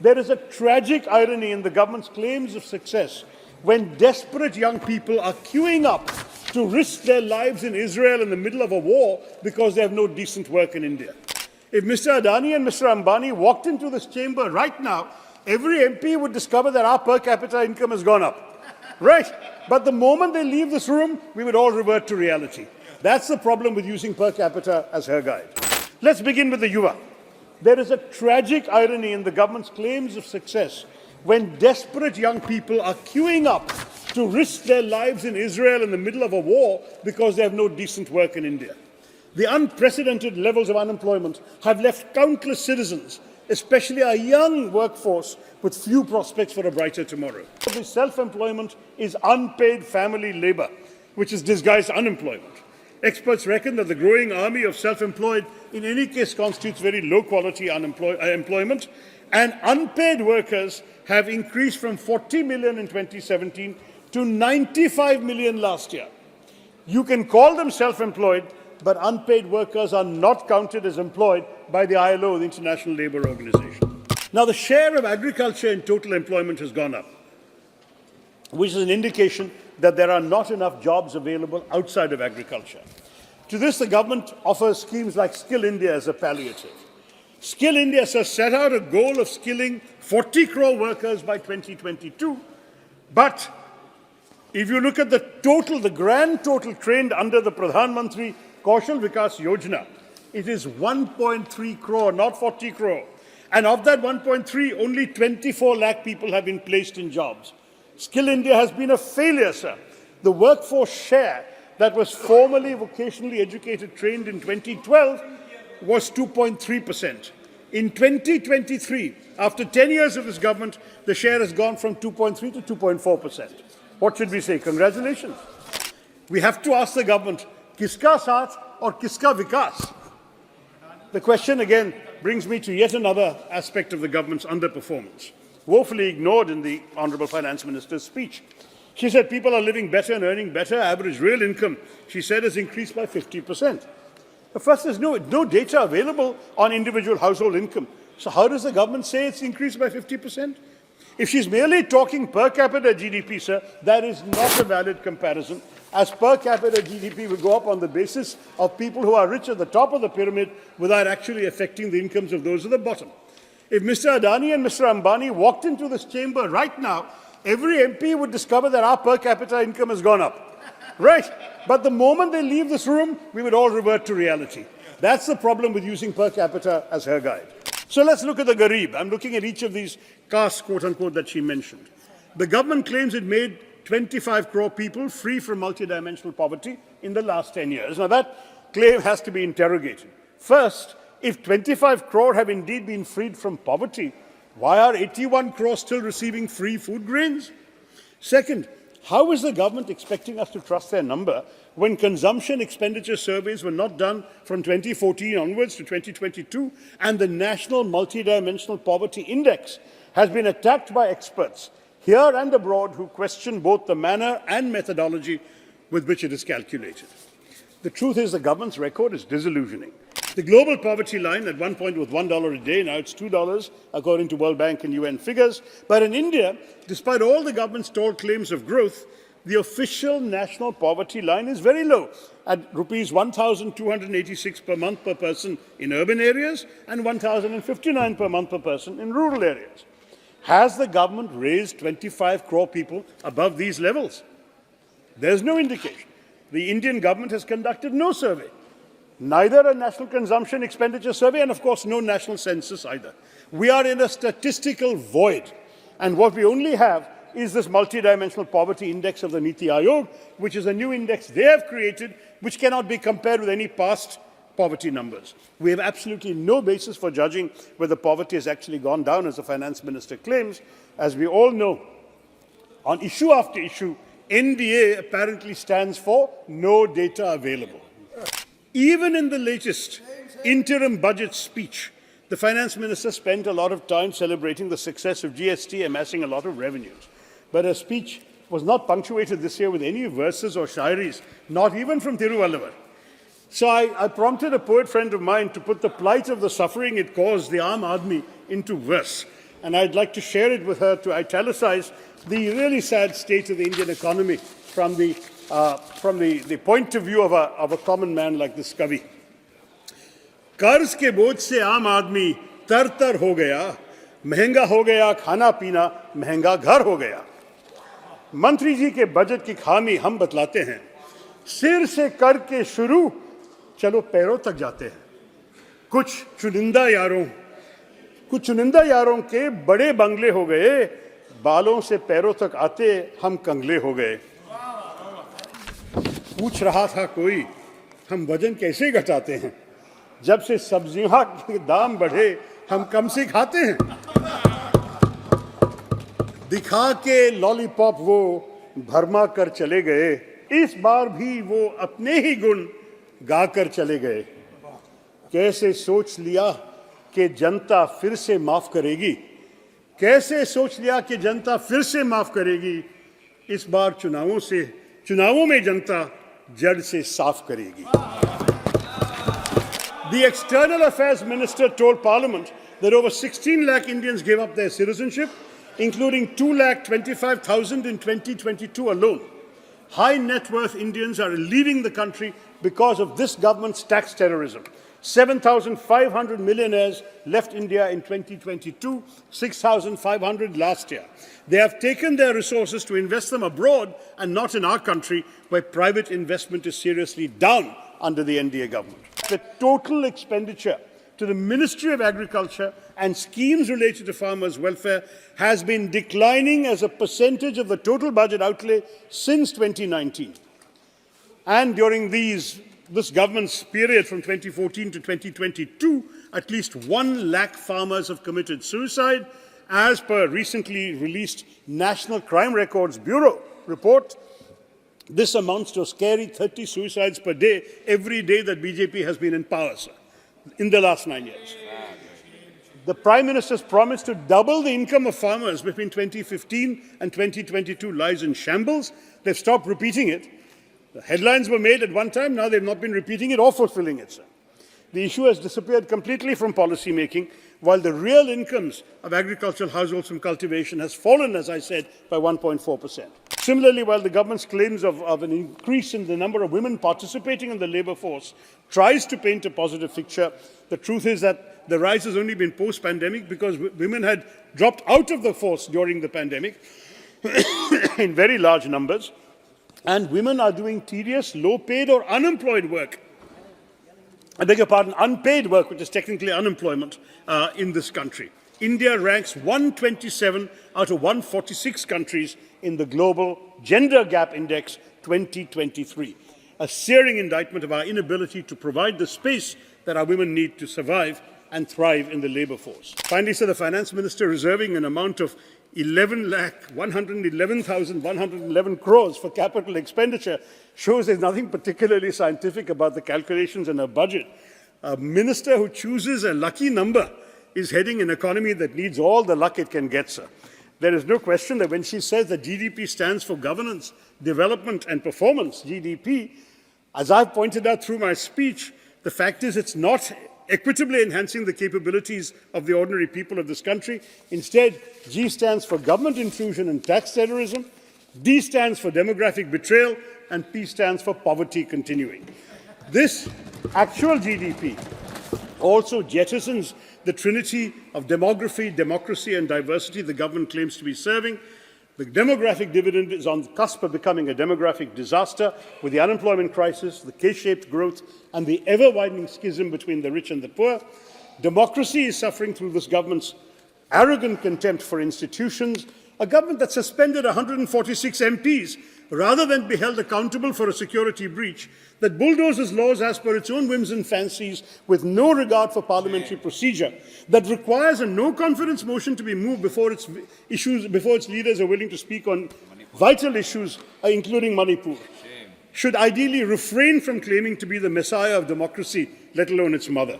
There is a tragic irony in the government's claims of success when desperate young people are queuing up to risk their lives in Israel in the middle of a war because they have no decent work in India. If Mr. Adani and Mr. Ambani walked into this chamber right now, every MP would discover that our per capita income has gone up. Right? But the moment they leave this room, we would all revert to reality. That's the problem with using per capita as her guide. Let's begin with the Yuva. There is a tragic irony in the government's claims of success when desperate young people are queuing up to risk their lives in Israel in the middle of a war because they have no decent work in India. The unprecedented levels of unemployment have left countless citizens, especially our young workforce, with few prospects for a brighter tomorrow. The self-employment is unpaid family labor, which is disguised unemployment. Experts reckon that the growing army of self-employed in any case constitutes very low-quality employment, and unpaid workers have increased from 40 million in 2017 to 95 million last year. You can call them self-employed, but unpaid workers are not counted as employed by the ILO, the International Labour Organization. Now, the share of agriculture in total employment has gone up, which is an indication that there are not enough jobs available outside of agriculture. To this, the government offers schemes like Skill India as a palliative. Skill India has set out a goal of skilling 40 crore workers by 2022, but if you look at the grand total trained under the Pradhan Mantri Kaushal Vikas Yojana, it is 1.3 crore, not 40 crore. And of that 1.3, only 24 lakh people have been placed in jobs. Skill India has been a failure, sir. The workforce share that was formerly vocationally educated trained in 2012 was 2.3%. In 2023, after 10 years of this government, the share has gone from 2.3 to 2.4%. What should we say? Congratulations. We have to ask the government, kiska saath or kiska vikas? The question again brings me to yet another aspect of the government's underperformance, woefully ignored in the Honourable Finance Minister's speech. She said people are living better and earning better. Average real income, she said, has increased by 50%. But first, there's no data available on individual household income. So how does the government say it's increased by 50%? If she's merely talking per capita GDP, sir, that is not a valid comparison, as per capita GDP will go up on the basis of people who are rich at the top of the pyramid without actually affecting the incomes of those at the bottom. If Mr. Adani and Mr. Ambani walked into this chamber right now, every MP would discover that our per capita income has gone up. Right? But the moment they leave this room, we would all revert to reality. That's the problem with using per capita as her guide. So let's look at the Garib. I'm looking at each of these castes, quote-unquote, that she mentioned. The government claims it made 25 crore people free from multidimensional poverty in the last 10 years. Now, that claim has to be interrogated. First, if 25 crore have indeed been freed from poverty, why are 81 crore still receiving free food grains? Second, how is the government expecting us to trust their number when consumption expenditure surveys were not done from 2014 onwards to 2022, and the National Multidimensional Poverty Index has been attacked by experts here and abroad who question both the manner and methodology with which it is calculated? The truth is the government's record is disillusioning. The global poverty line at one point was $1 a day, now it's $2, according to World Bank and UN figures. But in India, despite all the government's tall claims of growth, the official national poverty line is very low, at rupees 1,286 per month per person in urban areas and 1,059 per month per person in rural areas. Has the government raised 25 crore people above these levels? There's no indication. The Indian government has conducted no survey, neither a national consumption expenditure survey, and of course no national census either. We are in a statistical void, and what we only have is this multidimensional poverty index of the Niti Aayog, which is a new index they have created, which cannot be compared with any past poverty numbers. We have absolutely no basis for judging whether poverty has actually gone down, as the finance minister claims. As we all know, on issue after issue, NDA apparently stands for no data available. Even in the latest interim budget speech, the finance minister spent a lot of time celebrating the success of GST amassing a lot of revenues. But her speech was not punctuated this year with any verses or shairis, not even from Thiruvalluvar. So I prompted a poet friend of mine to put the plight of the suffering it caused the Aam Aadmi into verse. and I'd like to share it with her to italicize the really sad state of the Indian economy from the point of view of a common man like this Kavi. कर्ज के बोझ से आम आदमी तर हो गया, महंगा हो गया खाना पीना, महंगा घर हो गया। मंत्री जी के बजट की खामी हम बतलाते हैं, सिर से करके शुरू चलो पैरों तक जाते हैं। कुछ चुनिंदा यारों के बड़े बंगले हो गए, बालों से पैरों तक आते हम कंगले हो गए। पूछ रहा था कोई, हम वजन कैसे घटाते हैं, जब से सब्जियों के दाम बढ़े हम कम से खाते हैं। दिखा के लॉलीपॉप वो भरमा कर चले गए, इस बार भी वो अपने ही गुण गाकर चले गए। कैसे सोच लिया कि जनता फिर से माफ करेगी, कैसे सोच लिया कि जनता फिर से माफ करेगी, इस बार चुनावों में जनता जड़ से साफ करेगी। The External Affairs Minister told Parliament that over 16 lakh Indians gave up their citizenship, including 2,25,000 in 2022 alone. High net worth Indians are leaving the country because of this government's tax terrorism. 7,500 millionaires left India in 2022, 6,500 last year. They have taken their resources to invest them abroad and not in our country, where private investment is seriously down under the NDA government. The total expenditure to the Ministry of Agriculture and schemes related to farmers' welfare has been declining as a percentage of the total budget outlay since 2019. And during this government's period from 2014 to 2022, at least 1 lakh farmers have committed suicide, as per recently released National Crime Records Bureau report. This amounts to a scary 30 suicides per day, every day that BJP has been in power, sir, in the last 9 years. The Prime Minister's promise to double the income of farmers between 2015 and 2022 lies in shambles. They've stopped repeating it. The headlines were made at one time, now they've not been repeating it or fulfilling it, sir. The issue has disappeared completely from policy making, while the real incomes of agricultural households from cultivation has fallen, as I said, by 1.4%. Similarly, while the government's claims of an increase in the number of women participating in the labour force tries to paint a positive picture, the truth is that the rise has only been post-pandemic, because women had dropped out of the force during the pandemic in very large numbers, and women are doing tedious, low-paid or unemployed work. I beg your pardon, unpaid work, which is technically unemployment in this country. India ranks 127 out of 146 countries in the Global Gender Gap Index 2023, a searing indictment of our inability to provide the space that our women need to survive and thrive in the labour force. Finally, sir, the Finance Minister reserving an amount of 11,111,111 crores for capital expenditure shows there's nothing particularly scientific about the calculations in a budget. A minister who chooses a lucky number is heading an economy that needs all the luck it can get, sir. There is no question that when she says that GDP stands for governance, development and performance, GDP, as I've pointed out through my speech, the fact is it's not equitably enhancing the capabilities of the ordinary people of this country. Instead, G stands for government intrusion and tax terrorism, D stands for demographic betrayal, and P stands for poverty continuing. This actual GDP also jettisons the trinity of demography, democracy, and diversity the government claims to be serving. The demographic dividend is on the cusp of becoming a demographic disaster, with the unemployment crisis, the K-shaped growth, and the ever-widening schism between the rich and the poor. Democracy is suffering through this government's arrogant contempt for institutions, a government that suspended 146 MPs rather than be held accountable for a security breach, that bulldozes laws as per its own whims and fancies with no regard for parliamentary procedure, that requires a no-confidence motion to be moved before its leaders are willing to speak on vital issues, including Manipur, should ideally refrain from claiming to be the messiah of democracy, let alone its mother.